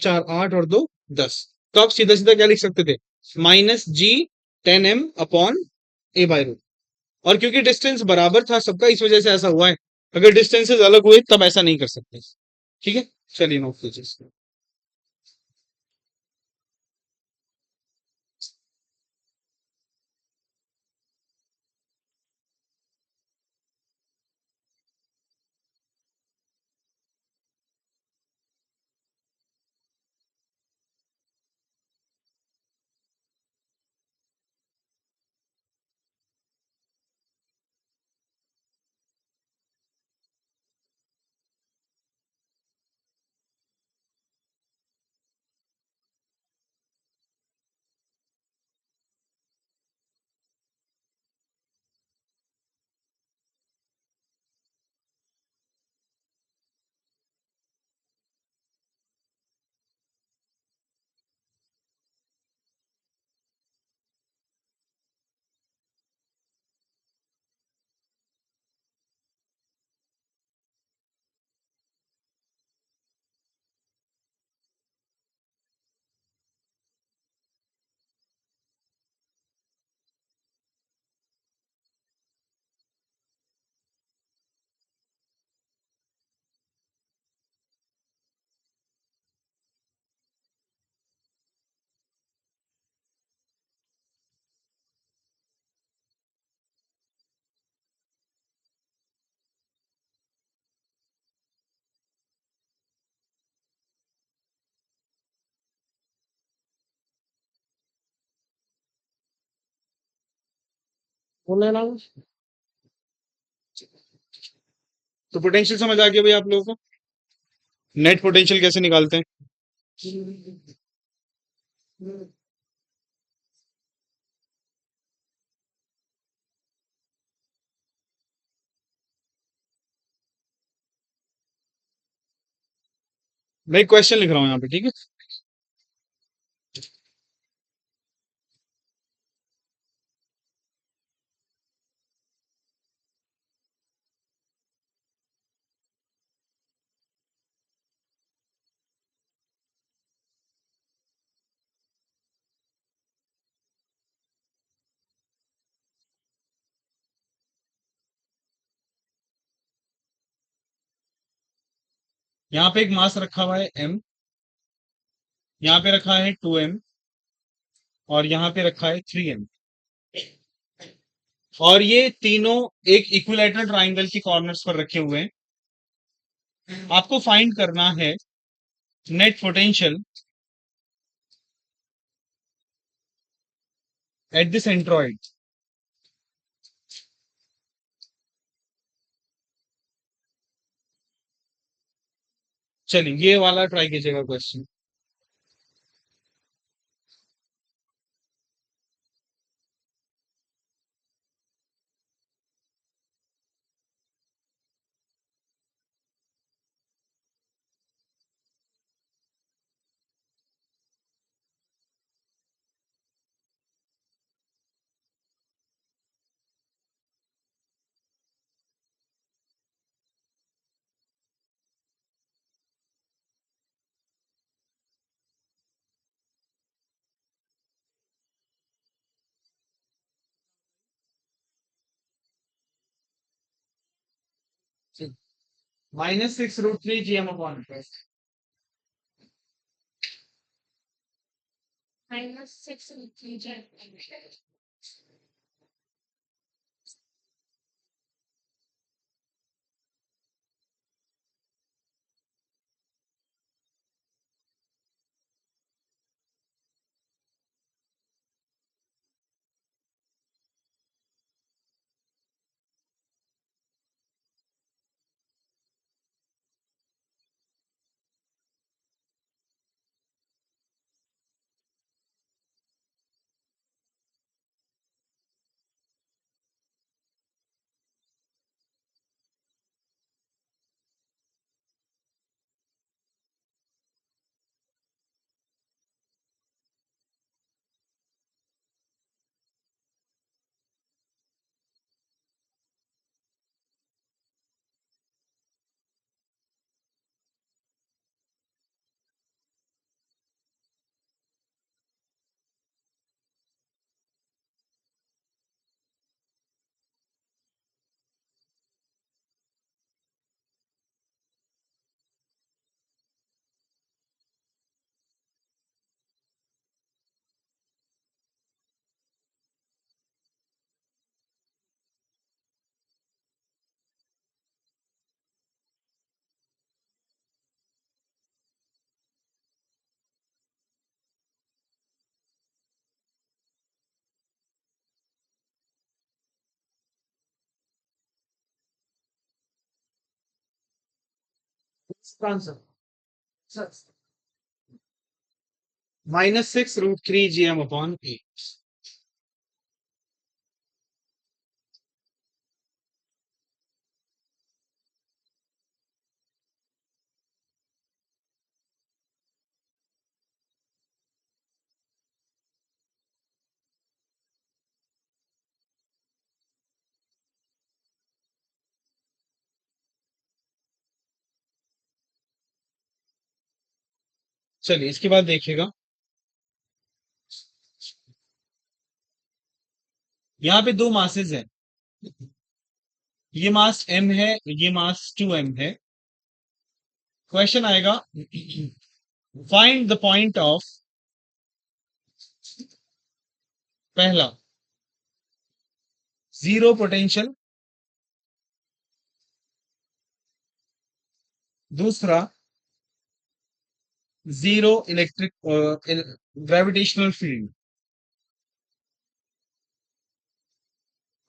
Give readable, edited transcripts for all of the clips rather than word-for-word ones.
4 8 और 2 10। तो आप सीधा सीधा क्या लिख सकते थे, -g 10m/a/रूट। और क्योंकि डिस्टेंस बराबर था सबका, इस वजह से ऐसा हुआ है। अगर डिस्टेंसेस अलग हुए तब ऐसा नहीं कर सकते। ठीक है, चलिए नोट कीजिए इसको। बोले ना, तो पोटेंशियल समझ आ गया भाई आप लोगों को? नेट पोटेंशियल कैसे निकालते हैं? मैं क्वेश्चन लिख रहा हूँ यहाँ पे, ठीक है। यहाँ पे एक मास रखा हुआ है m, यहाँ पे रखा है 2m, और यहाँ पे रखा है 3m। और ये तीनों एक इक्विलैटरल ट्राइंगल की कॉर्नर्स पर रखे हुए हैं। आपको फाइंड करना है net potential at the centroid. चलिए ये वाला ट्राई कीजिएगा क्वेश्चन। -6√3 GM/. Answer -6√3 gm/8। चलिए इसके बाद देखिएगा, यहाँ पे दो मासेस हैं, ये मास m है, ये मास 2m है। क्वेश्चन आएगा, फाइंड द पॉइंट ऑफ, पहला जीरो पोटेंशियल, दूसरा जीरो इलेक्ट्रिक ग्रेविटेशनल फील्ड,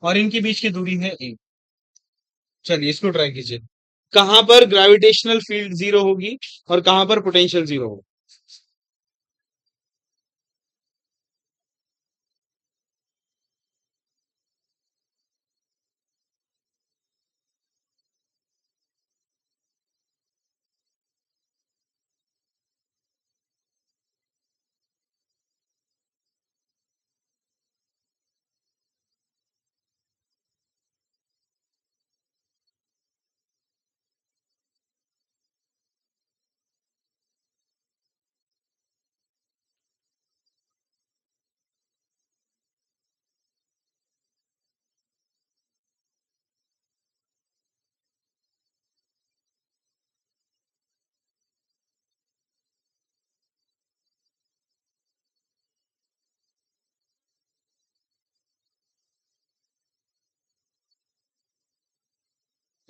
और इनके बीच की दूरी है a। चलिए इसको ट्राई कीजिए, कहां पर ग्रेविटेशनल फील्ड जीरो होगी और कहां पर पोटेंशियल जीरो होगा।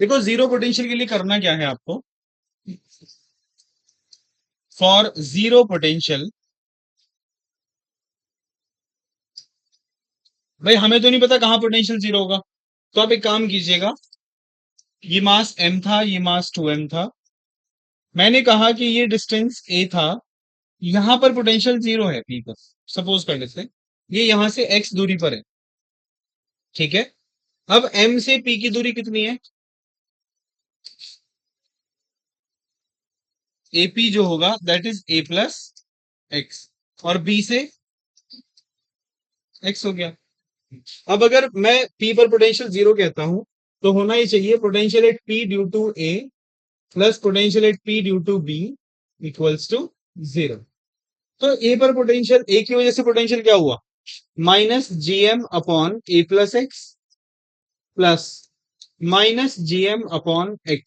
देखो जीरो पोटेंशियल के लिए करना क्या है आपको, फॉर जीरो पोटेंशियल, भाई हमें तो नहीं पता कहां पोटेंशियल जीरो होगा, तो आप एक काम कीजिएगा, ये मास m था, ये मास 2m था, मैंने कहा कि ये डिस्टेंस a था, यहां पर पोटेंशियल जीरो है p पर, सपोज कर लेते हैं ये यहां से x दूरी पर है, ठीक है। अब m से p की दूरी कितनी है, ap जो होगा that is a plus x, और b से x हो गया। अब अगर मैं p पर पोटेंशियल जीरो कहता हूं, तो होना ही चाहिए potential at p due to a plus potential at p due to b equals to zero. तो a पर पोटेंशियल, a की वजह से पोटेंशियल क्या हुआ, -gm/a+x plus -gm/x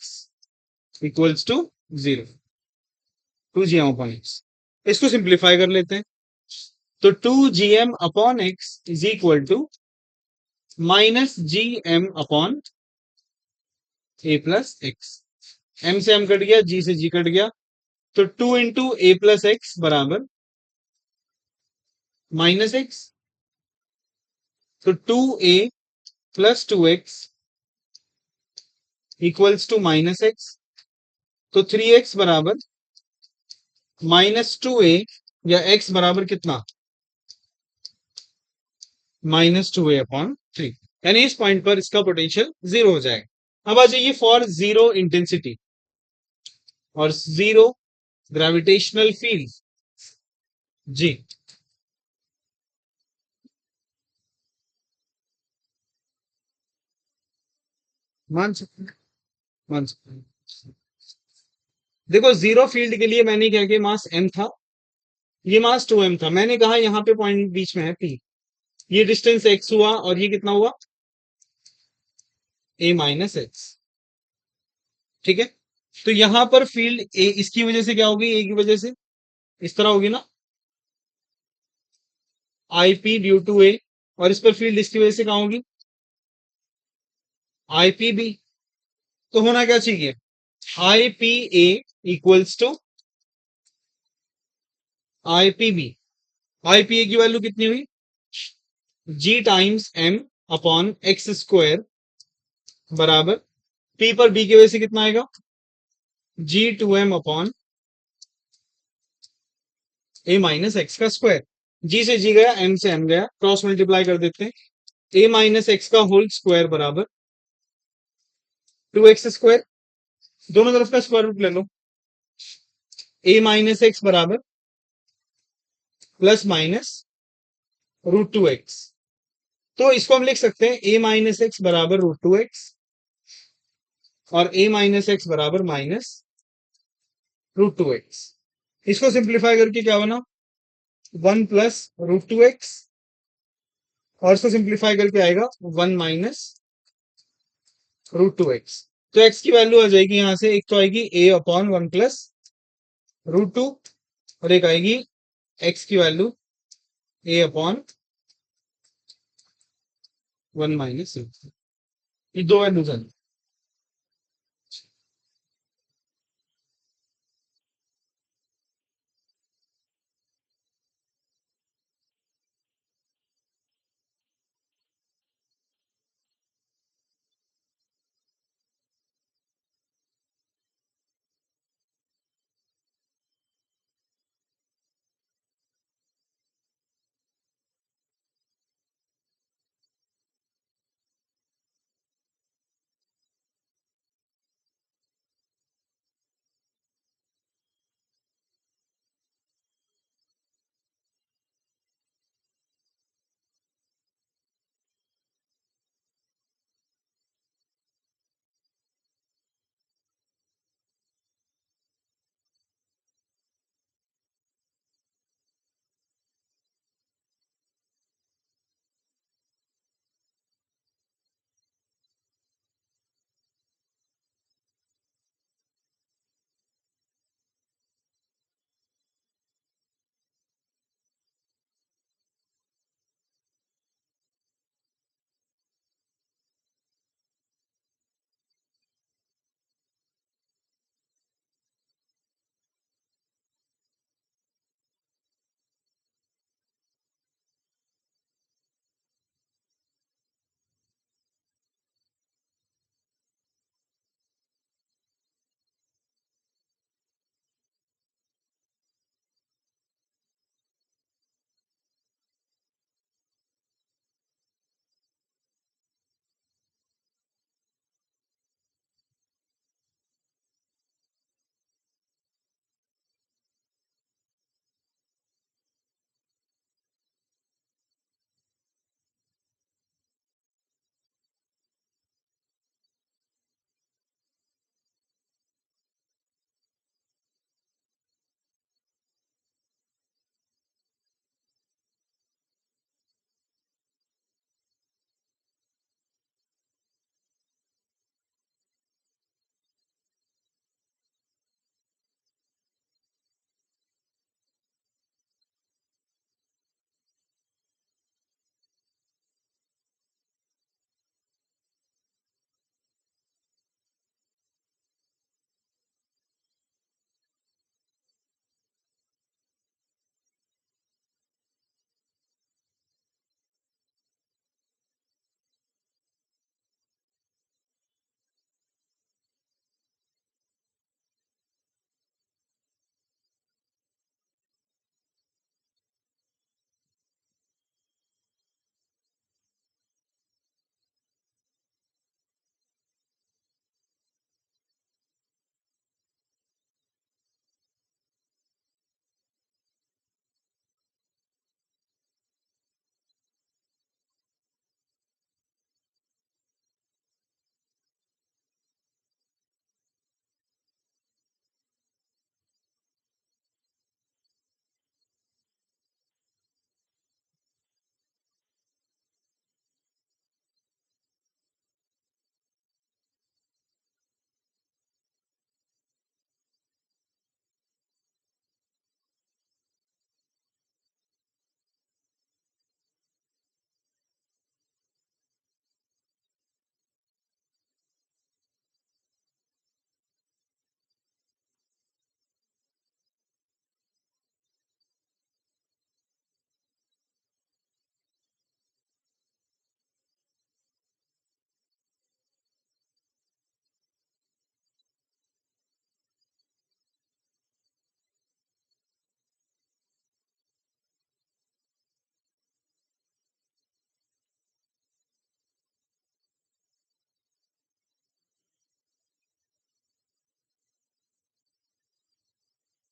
equals to zero, 2gm/x। इसको सिंप्लीफाई कर लेते हैं, तो 2gm/x is equal to -gm/a+x। m से m कट गया, g से g कट गया, तो 2 × a+x बराबर -x, तो 2a plus 2x equals to -x, तो 3x बराबर -2a, या x बराबर कितना, -2a/3, यानी इस पॉइंट पर इसका पोटेंशियल जीरो हो जाएगा। अब आ जाइए फॉर जीरो इंटेंसिटी और जीरो ग्रेविटेशनल फील्ड। जी मान सकते हैं, मान सकते हैं। देखो जीरो फील्ड के लिए मैंने क्या किया, मास m था, ये मास 2m था, मैंने कहा यहाँ पे पॉइंट बीच में है p, ये डिस्टेंस x हुआ और ये कितना हुआ, a-x, ठीक है। तो यहां पर फील्ड a इसकी वजह से क्या होगी, a की वजह से इस तरह होगी ना, आई पी ड्यू टू ए, और इस पर फील्ड इसकी वजह से कहाँ होगी, आई पी बी। तो होना क्या चाहिए, I P A equals to I P B. I P A की वैल्यू कितनी हुई, G times M upon X square बराबर, पी पर बी की वजह से कितना आएगा, G to M upon A minus X का स्क्वायर। जी से जी गया, एम से एम गया, क्रॉस मल्टीप्लाई कर देते हैं। ए माइनस एक्स का होल स्क्वायर बराबर टू एक्स स्क्वायर। दोनों तरफ का स्क्वायर रूट ले लो। ए माइनस एक्स बराबर plus minus root two x. तो इसको हम लिख सकते हैं ए माइनस एक्स बराबर रूट टू एक्स और ए माइनस एक्स बराबर माइनस रूट टू एक्स। इसको सिंप्लीफाई करके क्या बना, one plus root two X, और इसको सिंप्लीफाई करके आएगा one minus root two x. तो एक्स की वैल्यू आ जाएगी यहां से, एक तो आएगी a upon one plus root two, और एक आएगी एक्स की value a upon one minus root two. ये दो वैल्यूज आ जाएगी।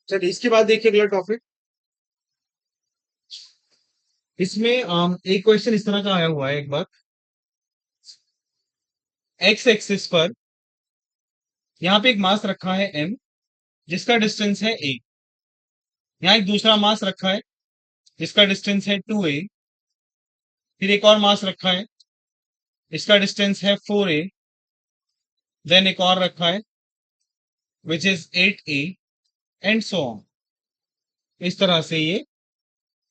चलिए इसके बाद देखिए अगला टॉपिक। इसमें एक क्वेश्चन इस तरह का आया हुआ है एक बार। एक्स एक्सिस पर यहाँ पे एक मास रखा है m, जिसका डिस्टेंस है a। यहाँ एक दूसरा मास रखा है जिसका डिस्टेंस है 2a। फिर एक और मास रखा है, इसका डिस्टेंस है 4a। देन एक और रखा है which is 8a, and so on. इस तरह से ये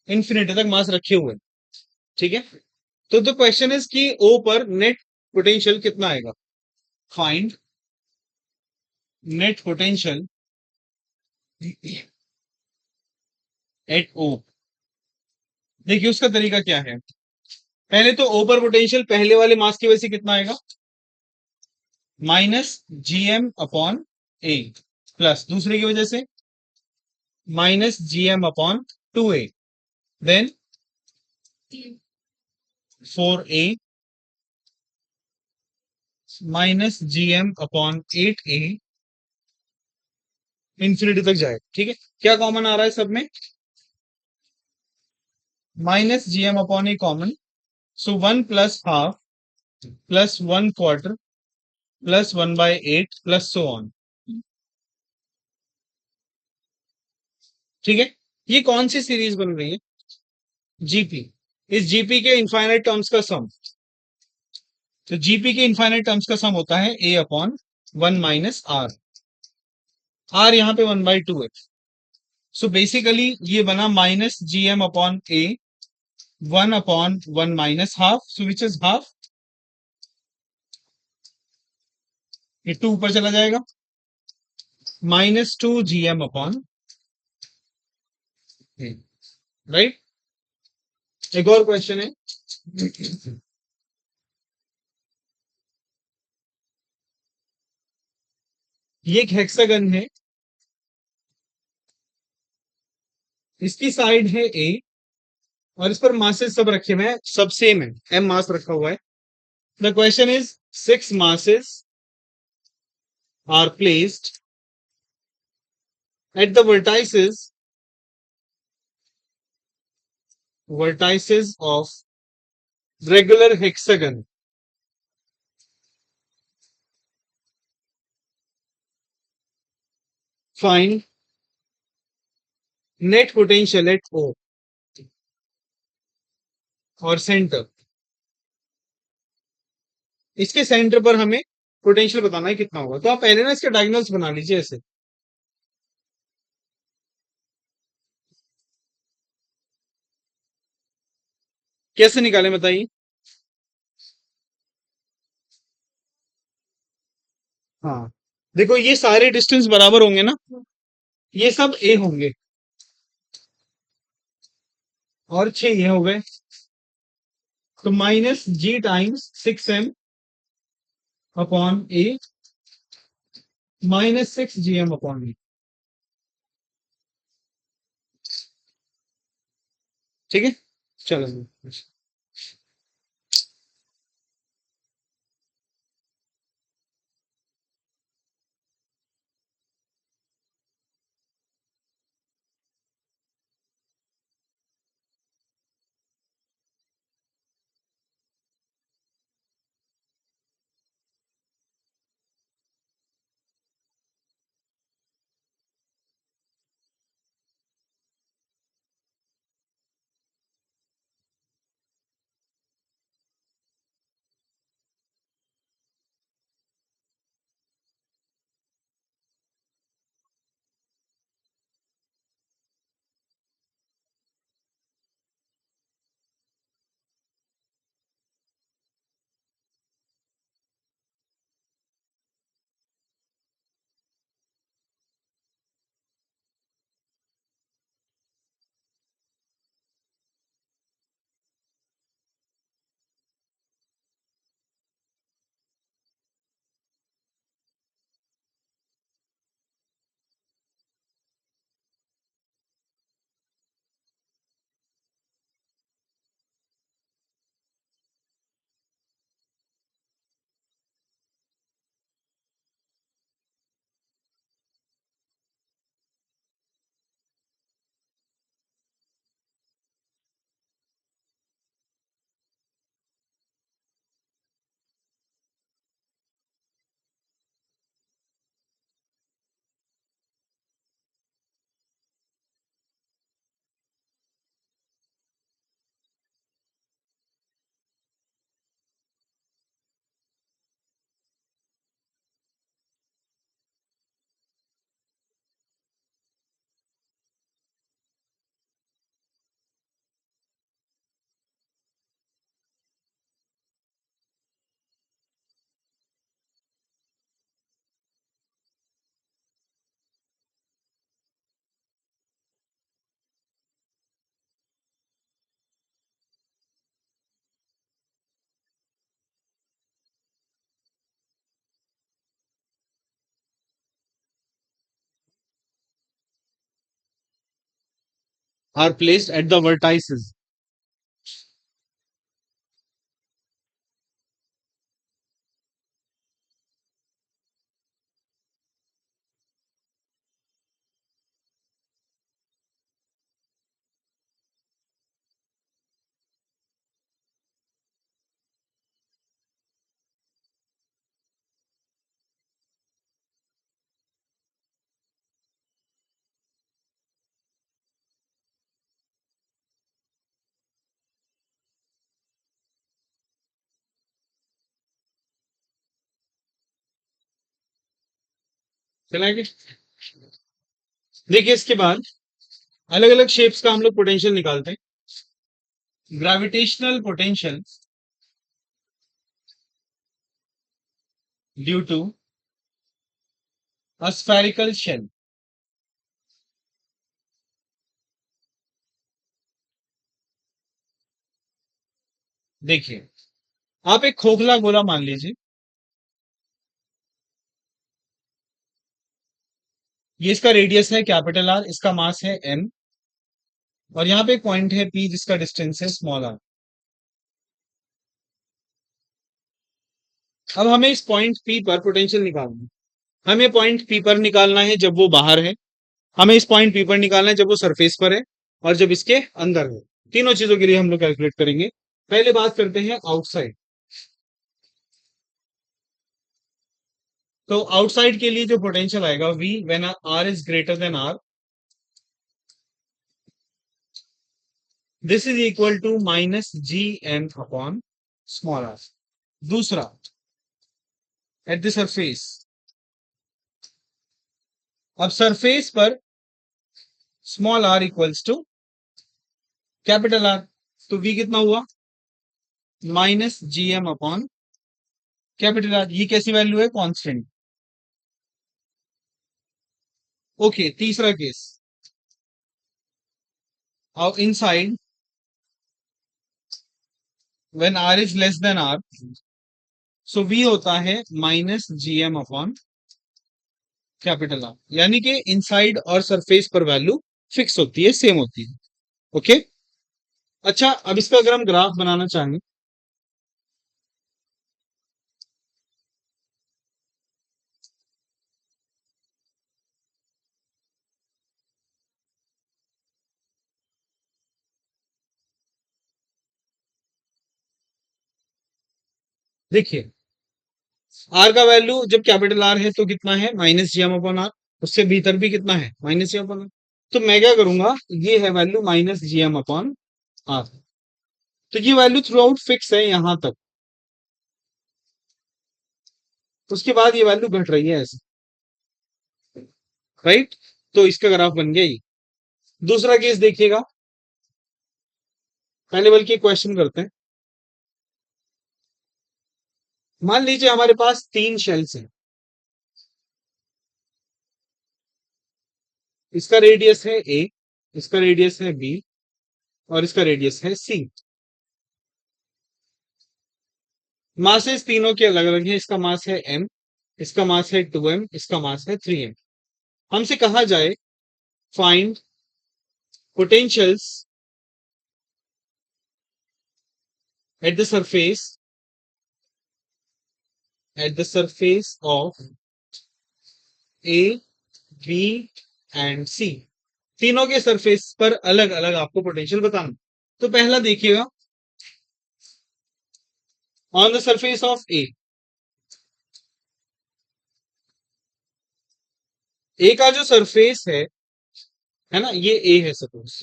इंफिनिटी तक मास रखे हुए हैं। ठीक है, तो द क्वेश्चन इज कि ओ पर नेट पोटेंशियल कितना आएगा। फाइंड नेट पोटेंशियल एट ओ। देखिए उसका तरीका क्या है। पहले तो ओ पर पोटेंशियल पहले वाले मास की वजह से कितना आएगा, minus G M upon A, plus दूसरे की वजह से minus G M upon 2a। Then 4a minus G M upon 8a, infinity तक जाए। ठीक है, क्या कॉमन आ रहा है सब में, minus G M upon A common. So 1 + ½ plus 1/4 plus 1/8 plus so on. ठीक है, ये कौन सी सीरीज बन रही है, जीपी। इस जीपी के इनफाइनाइट टर्म्स का सम। तो जीपी के इनफाइनाइट टर्म्स का सम होता है a अपॉन 1 - r यहाँ पे 1/2 है। सो बेसिकली ये बना minus G M upon A 1/1 - ½ so which is half. ये 2 ऊपर चला जाएगा, -2 GM अपॉन ए। राइट, एक और क्वेश्चन है। ये एक हेक्सागन है, इसकी साइड है ए, और इस पर मासेस सब रखे हुए हैं, सब सेम है, m मास रखा हुआ है। The question is 6 masses are placed at the vertices of regular hexagon. Find net potential at O और सेंटर। इसके सेंटर पर हमें पोटेंशियल बताना है कितना होगा। तो आप पहले ना इसके डायगोनल्स बना लीजिए ऐसे। कैसे निकालें बताइए। हाँ, देखो ये सारे डिस्टेंस बराबर होंगे ना, ये सब ए होंगे, और 6 ये हो गए। तो -g टाइम्स 6m अपॉन ए -6 GM अपॉन ए। ठीक है, चलो। are placed at the vertices. चलेंगे। देखिए इसके बाद अलग अलग शेप्स का हम लोग पोटेंशियल निकालते हैं। Gravitational potential due to a spherical shell. देखिए आप एक खोखला गोला मान लीजिए, ये इसका रेडियस है कैपिटल आर, इसका मास है एम, और यहाँ पे एक पॉइंट है पी जिसका डिस्टेंस है स्मॉल आर। अब हमें इस पॉइंट पी पर पोटेंशियल निकालना है। हमें पॉइंट पी पर निकालना है जब वो बाहर है, हमें इस पॉइंट पी पर निकालना है जब वो सरफेस पर है, और जब इसके अंदर है। तीनों चीजों के लिए हम लोग कैलकुलेट करेंगे। पहले बात करते हैं आउटसाइड। तो आउटसाइड के लिए जो पोटेंशियल आएगा V when R is greater than R, this is equal to minus G M upon small R. दूसरा, एट द सरफेस, अब सरफेस पर small R equals to capital R, तो वी कितना हुआ minus G M upon capital R. ये कैसी value है constant. Okay, तीसरा केस, अब inside when R is less than R, so V होता है minus G M upon capital are, यानी कि इनसाइड और सरफेस पर वैल्यू फिक्स होती है, सेम होती है। ओके। अच्छा, अब इसका अगर हम ग्राफ बनाना चाहें, देखिए आर का वैल्यू जब कैपिटल आर है तो कितना है minus G M upon R, उससे भीतर भी कितना है minus G M upon R. तो मैं क्या करूंगा, ये है value minus G M upon R, तो ये वैल्यू थ्रू आउट फिक्स है यहां तक। उसके बाद ये वैल्यू घट रही है ऐसे, राइट। तो इसका ग्राफ बन गया ये। दूसरा केस देखिएगा, पहले बल्कि क्वेश्चन करते हैं। मान लीजिए हमारे पास तीन शेल्स हैं, इसका रेडियस है ए, इसका रेडियस है बी, और इसका रेडियस है सी। मासेस तीनों के अलग अलग हैं, इसका मास है एम, इसका मास है 2m, इसका मास है 3m। हमसे कहा जाए find potentials at the surface, at the surface of A, B and C. तीनों के सरफेस पर अलग अलग आपको पोटेंशियल बताना। तो पहला देखिएगा, ऑन द सरफेस ऑफ ए का जो सरफेस है ना, ये ए है सपोज।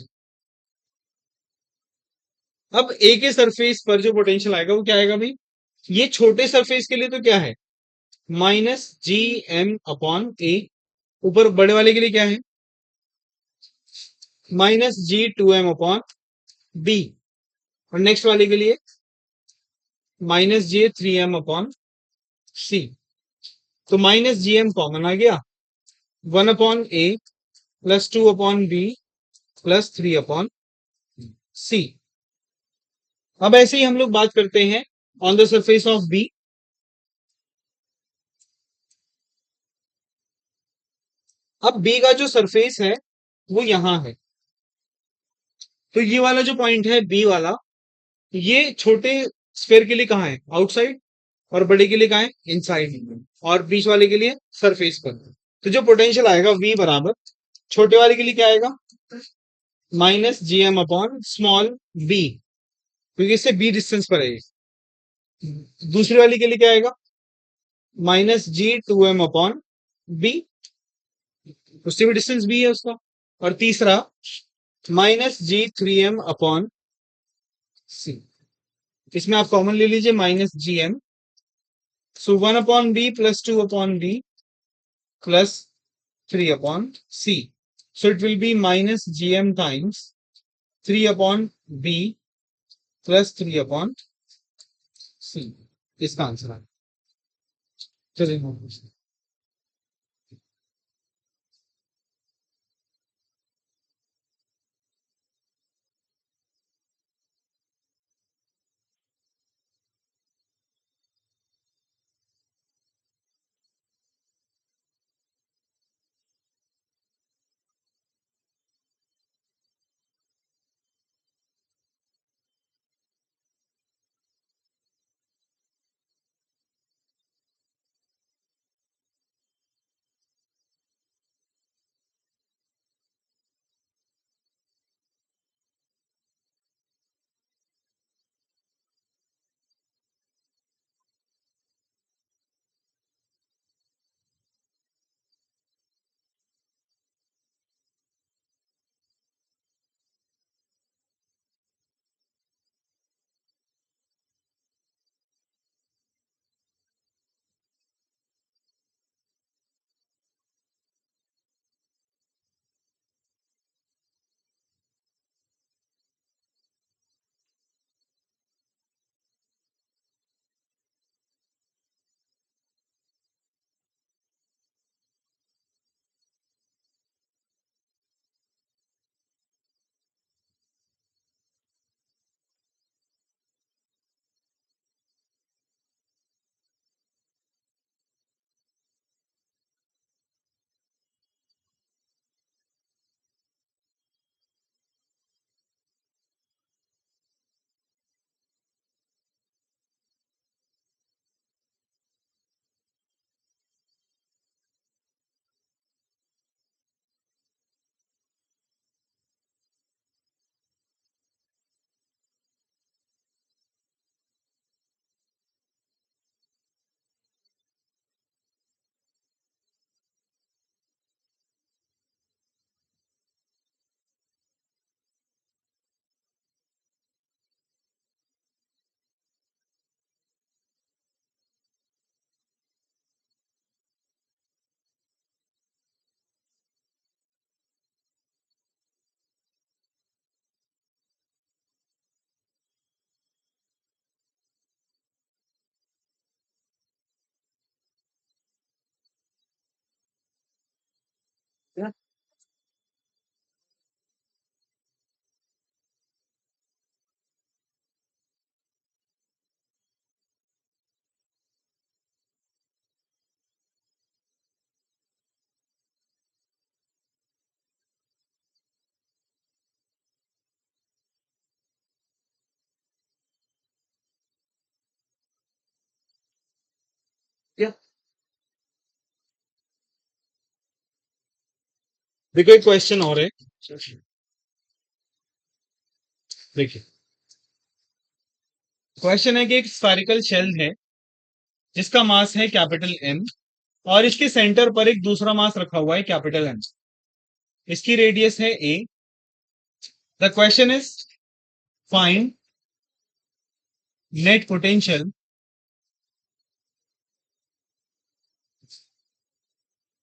अब ए के सरफेस पर जो पोटेंशियल आएगा वो क्या आएगा भाई, ये छोटे सरफेस के लिए तो क्या है minus G M upon A, ऊपर बड़े वाले के लिए क्या है minus G to M upon B, और नेक्स्ट वाले के लिए minus G three M upon C. तो माइनस जी एम कॉमन आ गया, 1/a plus 2/b plus 3/c। अब ऐसे ही हम लोग बात करते हैं on the surface of B. अब बी का जो सरफेस है वो यहां है, तो ये वाला जो पॉइंट है बी वाला, ये छोटे स्फेयर के लिए कहाँ है, आउटसाइड, और बड़े के लिए कहाँ है, इनसाइड, और बीच वाले के लिए सरफेस पर। तो जो पोटेंशियल आएगा v बराबर, छोटे वाले के लिए क्या आएगा, minus G M upon small B, क्योंकि इससे बी डिस्टेंस पर है ये। दूसरी वाली के लिए क्या आएगा, minus G to M upon B, उससे भी डिस्टेंस बी है उसका। और तीसरा minus G three M upon C, इसमें आप कॉमन ले लीजिए minus G M, so one upon B plus two upon B plus three upon C, so it will be minus gm times 3 upon b plus 3 upon c, इसका answer है। चलिए क्या, देखो एक क्वेश्चन और है, देखिए क्वेश्चन है कि एक स्फेरिकल शेल है जिसका मास है कैपिटल एम, और इसके सेंटर पर एक दूसरा मास रखा हुआ है कैपिटल एम, इसकी रेडियस है a. The question is find net potential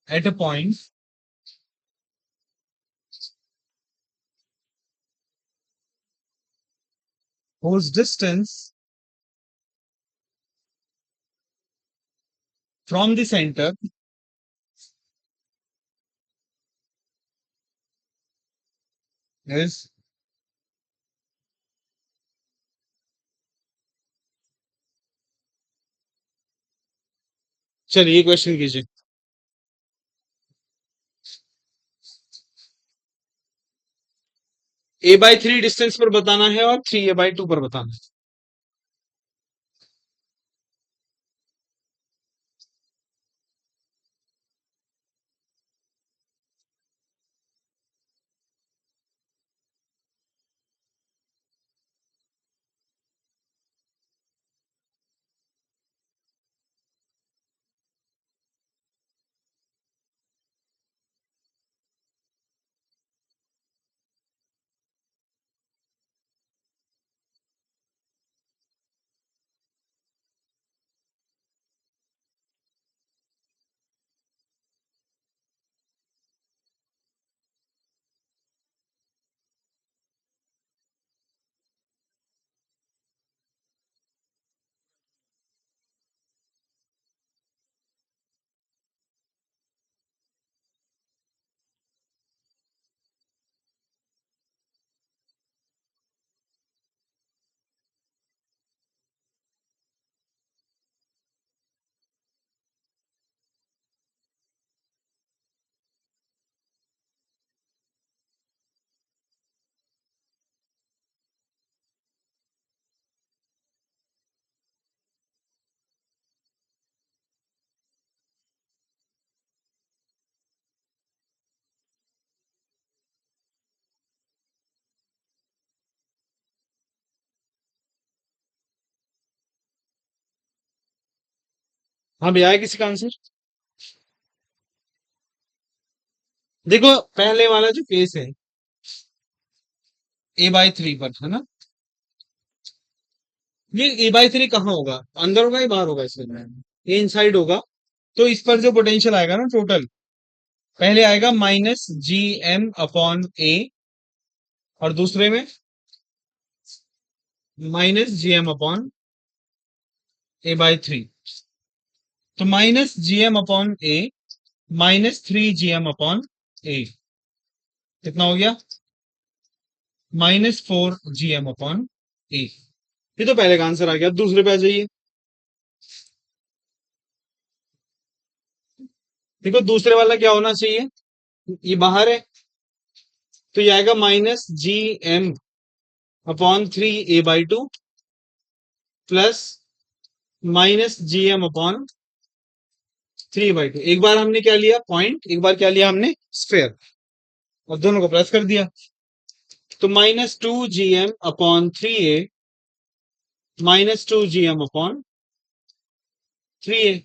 at a point whose distance from the center is, चलिए क्वेश्चन कीजिए। a/3 डिस्टेंस पर बताना है और 3a/2 पर बताना है। हाँ भैया, आया किसी का आंसर? देखो, पहले वाला जो केस है a/3 पर है ना, ये a/3 कहाँ होगा? अंदर होगा या बाहर होगा? इसमें ये इनसाइड होगा। तो इस पर जो पोटेंशियल आएगा ना टोटल, पहले आएगा -gm/a और दूसरे में -gm/a/3। तो -gm/a -3gm/a कितना हो गया? -4gm/a। ये तो पहले का आंसर आ गया। दूसरे पे आ जाइए। देखो, दूसरे वाला क्या होना चाहिए? ये बाहर है, तो ये आएगा -gm/3a/2 प्लस -gm/3/2। एक बार हमने क्या लिया? पॉइंट। एक बार क्या लिया हमने? स्फेयर। और दोनों को प्लस कर दिया। तो -2gm/3a -2gm/3a,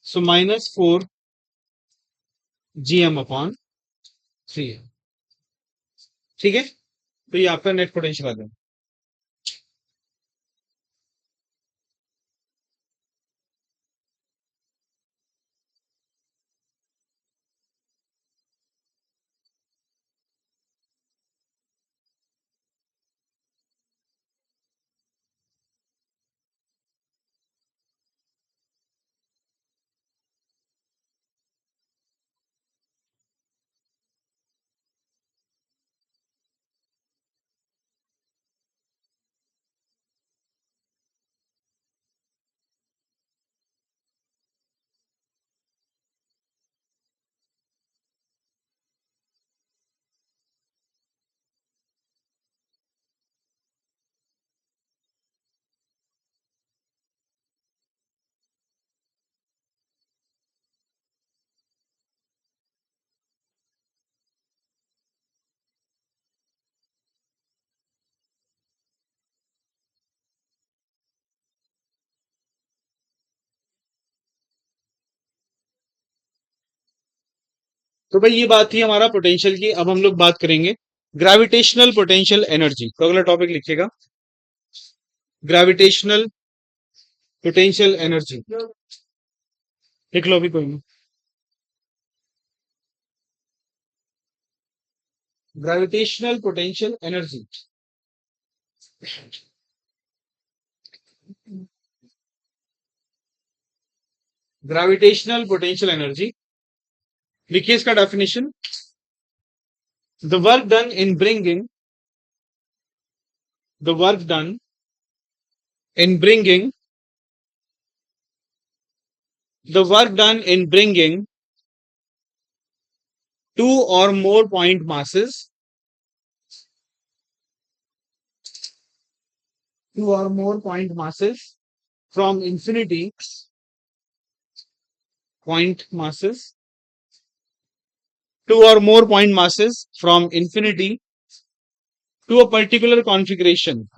सो -4gm/3a। ठीक है, तो ये आपका नेट पोटेंशियल आ जाएगा। तो भाई, ये बात थी हमारा पोटेंशियल की। अब हम लोग बात करेंगे ग्रेविटेशनल पोटेंशियल एनर्जी। तो अगला टॉपिक लिखिएगा, ग्रेविटेशनल पोटेंशियल एनर्जी। लिख लो अभी, कोई नहीं। Gravitational potential energy. Gravitational potential energy, लिखिए इसका definition. The work done in bringing the work done in bringing the work done in bringing two or more point masses two or more point masses from infinity, point masses, two or more point masses from infinity to a particular configuration.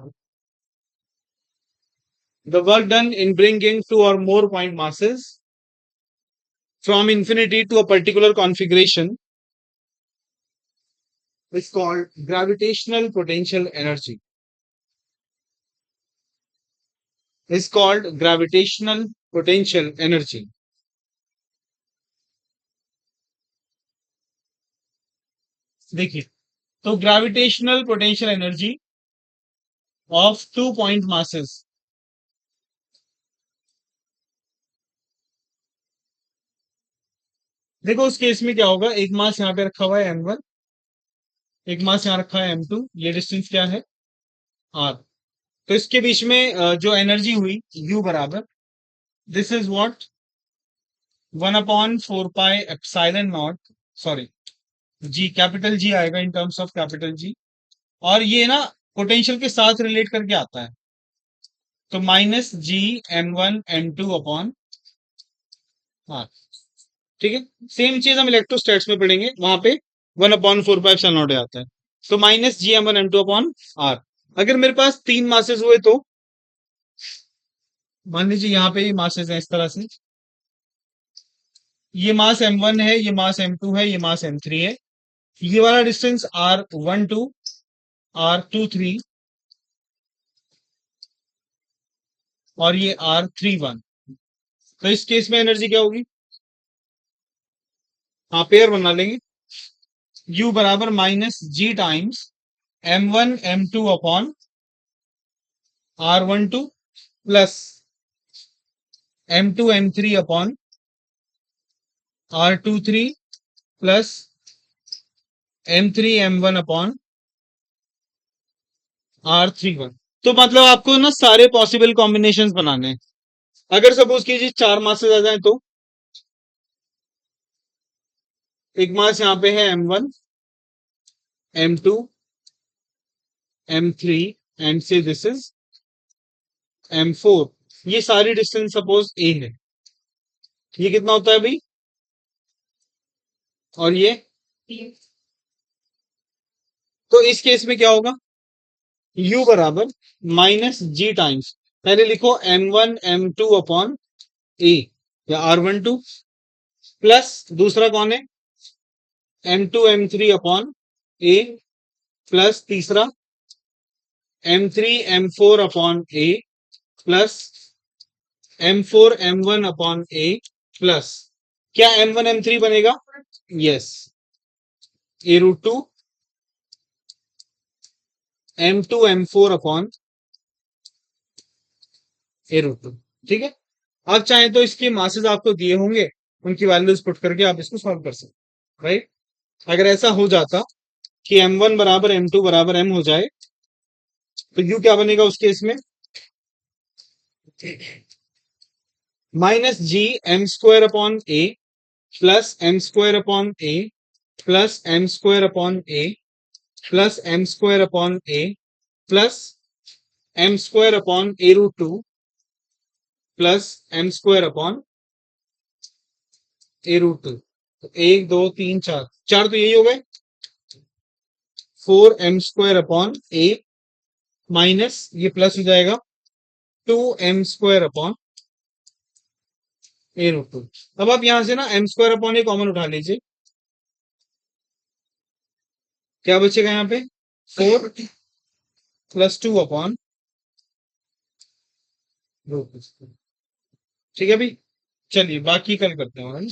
The work done in bringing two or more point masses from infinity to a particular configuration is called gravitational potential energy. Is called gravitational potential energy. देखिए, तो gravitational potential energy of two point masses, देखो उस case में क्या होगा, एक मास यहाँ पे रखा हुआ है m1, एक मास यहाँ रखा है m2, ये डिस्टेंस क्या है r। तो इसके बीच में जो एनर्जी हुई u बराबर, this is what 1/4 pi epsilon naught, sorry G, capital G आएगा in terms of capital G, और ये ना पोटेंशियल के साथ रिलेट करके आता है, तो माइनस जी m1 m2 अपॉन r। ठीक है, सेम चीज हम इलेक्ट्रोस्टैट्स में पढ़ेंगे, वहां पे 1/4 पाई नॉट आता है, तो माइनस जी m1 m2 अपॉन r। अगर मेरे पास तीन मासेस हुए तो मान लीजिए यहाँ पे ये मासेस हैं इस तरह से, ये मास m1 है, ये मास m2 है, ये मास m3 है, ये वाला डिस्टेंस r12 r23 और ये r31। तो इस केस में एनर्जी क्या होगी, हाँ पेयर बना लेंगे, u बराबर minus G times m1 m2 upon r12 plus m2 m3 upon r23 plus m3 m1 upon r31। तो मतलब आपको ना सारे पॉसिबल कॉम्बिनेशंस बनाने हैं। अगर सपोज कीजिए चार मासेस आ जाए तो एक मास यहाँ पे है m1 m2 m3 एंड से दिस इज m4, ये सारी डिस्टेंस सपोज a है, ये कितना होता है भाई, और ये, तो इस केस में क्या होगा, u बराबर माइनस जी टाइम्स, पहले लिखो m1 m2 अपॉन a या r12 प्लस दूसरा कौन है m2 m3 upon a plus तीसरा m3 m4 upon a plus m4 m1 upon a plus क्या m1 m3 बनेगा, yes a√2 m2 m4 upon a√2। ठीक है, आप चाहें तो इसके मासेस आपको दिए होंगे, उनकी वैल्यूज पुट करके आप इसको सॉल्व कर सकते, राइट। अगर ऐसा हो जाता कि m1 बराबर m2 बराबर m हो जाए तो u क्या बनेगा उस केस में, माइनस जी m² अपॉन a प्लस m² अपॉन a प्लस m² अपॉन a प्लस m² अपॉन a प्लस m² अपॉन a√2 प्लस m² अपॉन a√2। तो एक दो तीन चार, चार तो यही हो गए, 4m² अपॉन a माइनस ये प्लस हो जाएगा 2m² अपॉन a√2। अब आप यहां से ना m² अपॉन a कॉमन उठा लीजिए, क्या बचेगा यहाँ पे 4 प्लस 2 अपॉन √2। ठीक है भाई, चलिए बाकी कल करते हैं, है ना?